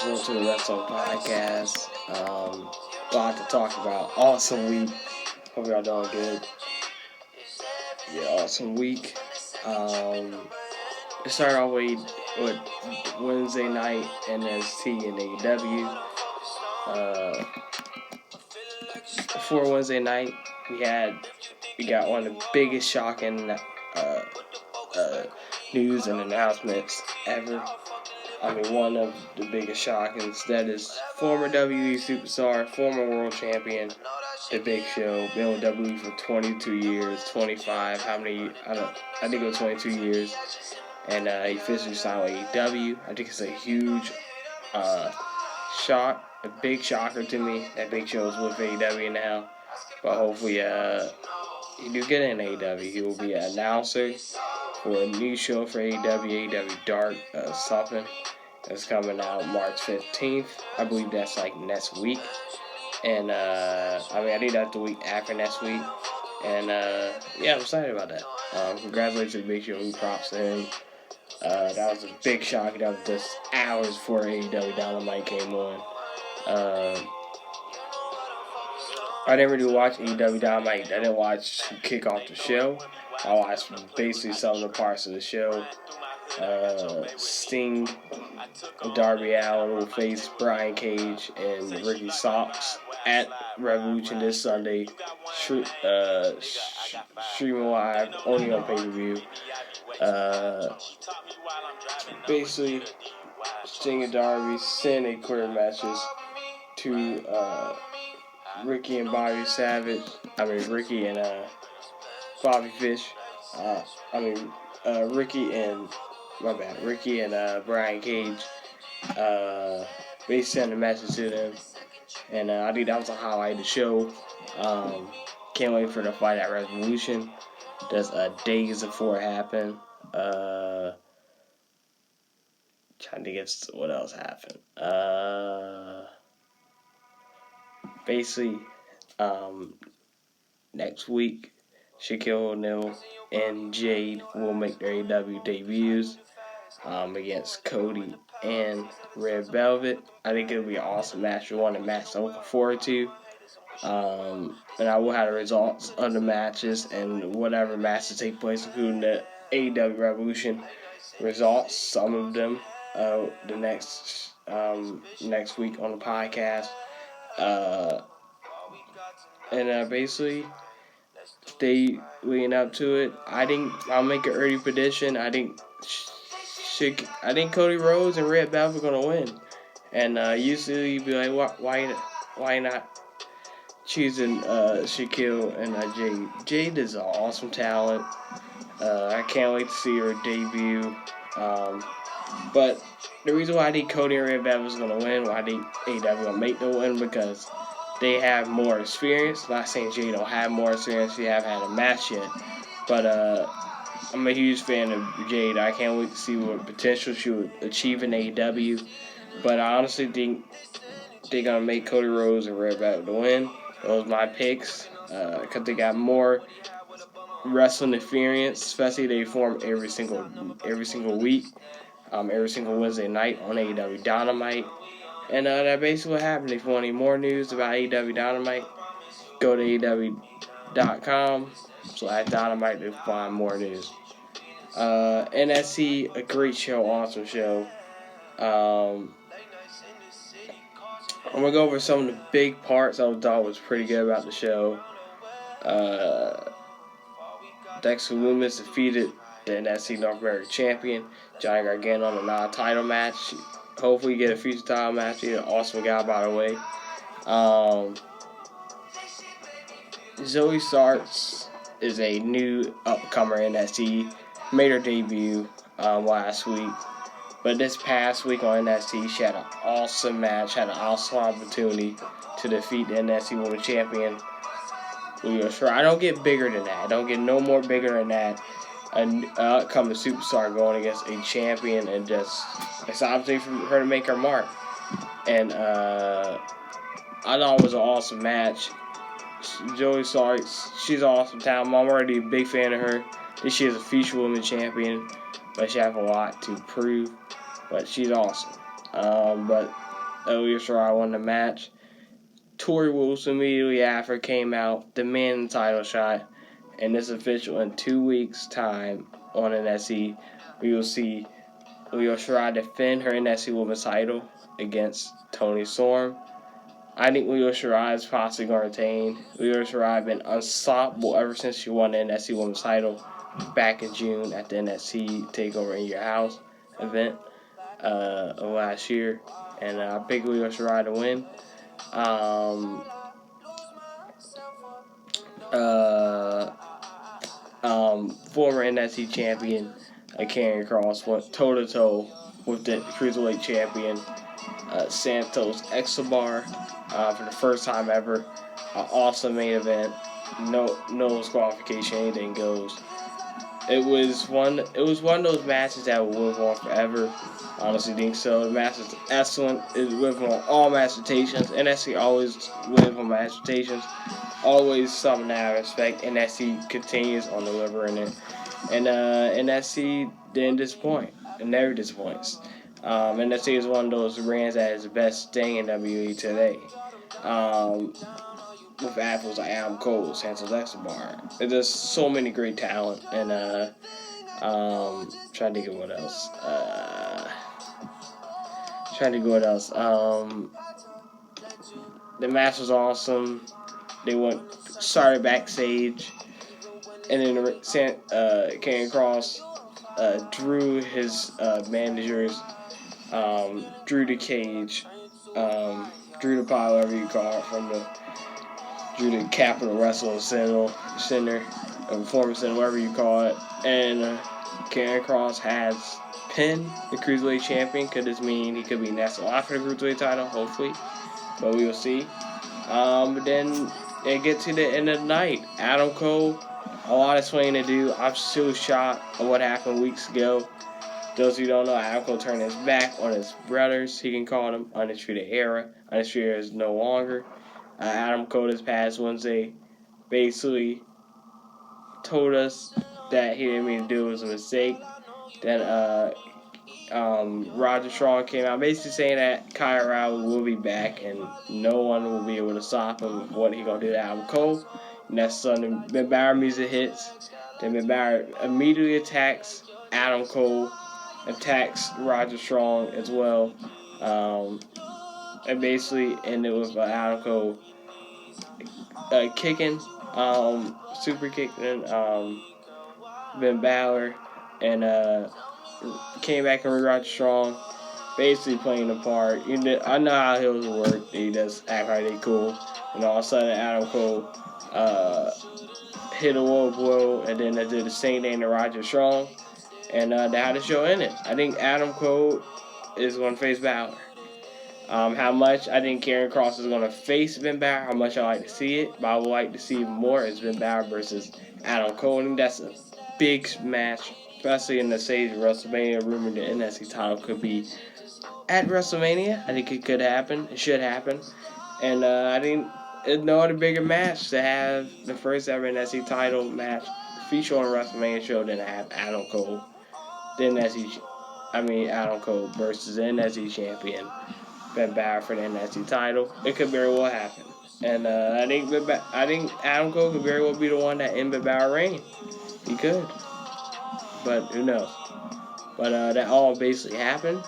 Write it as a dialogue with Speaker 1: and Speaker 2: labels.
Speaker 1: welcome to the Wrestling Podcast. A lot to talk about. Awesome week. Hope y'all doing good. Yeah, awesome week. It started off with Wednesday night NXT and AEW. Before Wednesday night, we got one of the biggest shocking news and announcements ever. One of the biggest shockings. That is former WWE superstar, former world champion, The Big Show, been with WWE for 22 years, 25, how many, I think it was 22 years, and he officially signed with AEW. I think it's a huge shock, a big shocker to me that Big Show is with AEW now, but hopefully he do get in AEW. He will be an announcer for a new show for AEW Dark something. It's coming out March 15th. I believe that's like next week. And I think that's the week after next week. And I'm excited about that. Congratulations to Big Show. Props to him. That was a big shock. That was just hours before AEW Dynamite came on. I didn't really watch AEW Dynamite. I didn't watch kick off the show. I watched basically some of the parts of the show. Sting, Darby Allin will face Brian Cage and Ricky Starks at Revolution this Sunday. Streaming live, only on pay-per-view. Basically, Sting and Darby send a quarter matches to Ricky and Bobby Savage. Ricky and Bobby Fish. Ricky and Brian Cage. They sent a message to them, and I think that was a highlight of the show. Can't wait for the fight at Revolution. Just days before it happened. Trying to get what else happened. Basically, next week, Shaquille O'Neal and Jade will make their AEW debuts against Cody and Red Velvet. I think it'll be an awesome match. One of the matches I'm looking forward to. And I will have the results of the matches and whatever matches take place, including the AEW Revolution results. Some of them the next week on the podcast. Basically, they leading up to it. I'll make an early prediction. I think Cody Rhodes and Red Velvet are gonna win. And usually you'd be like, why not choosing Shaquille and Jade? Jade is an awesome talent. I can't wait to see her debut. But the reason why I think Cody and Red Velvet is gonna win, why I think AEW gonna make them win, because they have more experience. Not saying Jade don't have more experience. She haven't had a match yet. But I'm a huge fan of Jade. I can't wait to see what potential she would achieve in AEW. But I honestly think they're going to make Cody Rhodes and Red Velvet to win. Those are my picks. Because they got more wrestling experience. Especially they form every single week. Every single Wednesday night on AEW Dynamite. And that's basically what happened. If you want any more news about AEW Dynamite, go to AEW.com/Dynamite to find more news. NXT, a great show, awesome show. I'm going to go over some of the big parts I thought was pretty good about the show. Dexter Lumis defeated the NXT North American Champion, Johnny Gargano, on a non-title match. Hopefully get a future title match. He's an awesome guy, by the way. Zoe Starks is a new upcomer in NXT. Made her debut last week. But this past week on NXT, she had an awesome match, had an awesome opportunity to defeat the NXT Women's Champion. I don't get bigger than that. I don't get no more bigger than that. An upcoming superstar going against a champion, and just it's an opportunity for her to make her mark. And I thought it was an awesome match. Zoe Starks, she's an awesome talent. I'm already a big fan of her. She is a future women's champion, but she has a lot to prove. But she's awesome. But Io Shirai won the match. Tori Wilson immediately after came out, demanding the title shot, and it's official in 2 weeks' time on NXT. We will see Io Shirai defend her NXT Women's title against Toni Storm. I think Io Shirai is possibly going to retain. Io Shirai has been unstoppable ever since she won the NXT Women's title back in June at the NXT Takeover in Your House event of last year. And I picked Io Shirai to win. Former NXT champion Karrion Kross went toe-to-toe with the Cruiserweight champion Santos Escobar for the first time ever. Awesome main event. No disqualification, anything goes. It was one of those matches that will live on forever. Honestly, think so. The match is excellent. It lives on all match rotations. NXT always live on match rotations. Always something that I respect. NXT continues on delivering it, and NXT didn't disappoint. It never disappoints. NXT is one of those brands that is the best thing in WWE today. With athletes like Adam Cole, Santos Escobar. There's just so many great talent, and trying to think of what else. The match was awesome. They started backstage, and then Karrion Kross drew his managers, drew the cage, drew the pile, whatever you call it, drew the Capitol Wrestling Center, Performance Center, whatever you call it, and Karrion Kross has pinned the Cruiserweight champion. Could this mean he could be next in line for the Cruiserweight title? Hopefully, but we will see. But then it get to the end of the night. Adam Cole, a lot of explaining to do. I'm still shocked at what happened weeks ago. Those of you who don't know, Adam Cole turned his back on his brothers. He can call them Undisputed Era. Undisputed Era is no longer. Adam Cole this past Wednesday basically told us that he didn't mean to do it, was a mistake. Then Roger Strong came out basically saying that Kyle O'Reilly will be back and no one will be able to stop him. What he gonna do to Adam Cole? Next Sunday, Ben Balor music hits. Then Ben Balor immediately attacks Adam Cole, attacks Roger Strong as well, and basically ended with Adam Cole kicking, super kicking Ben Balor, and came back and Roger Strong, basically playing the part. I know how heels work. They just act like they cool, and all of a sudden Adam Cole hit a low blow, and then they did the same thing to Roger Strong, and they had the show in it. I think Adam Cole is going to face Balor. How much I think Karrion Kross is going to face Ben Balor, how much I like to see it, but I would like to see more is Ben Balor versus Adam Cole. I think that's a big match, especially in the stage of WrestleMania. Rumored the NXT title could be at WrestleMania. I think it could happen. It should happen. And I think there's no other bigger match to have the first ever NXT title match feature on a WrestleMania show than to have Adam Cole. Adam Cole versus the NXT champion Ben Balor for the NXT title. It could very well happen. And I think Adam Cole could very well be the one that end Ben Balor reign. He could. But who knows? But that all basically happened.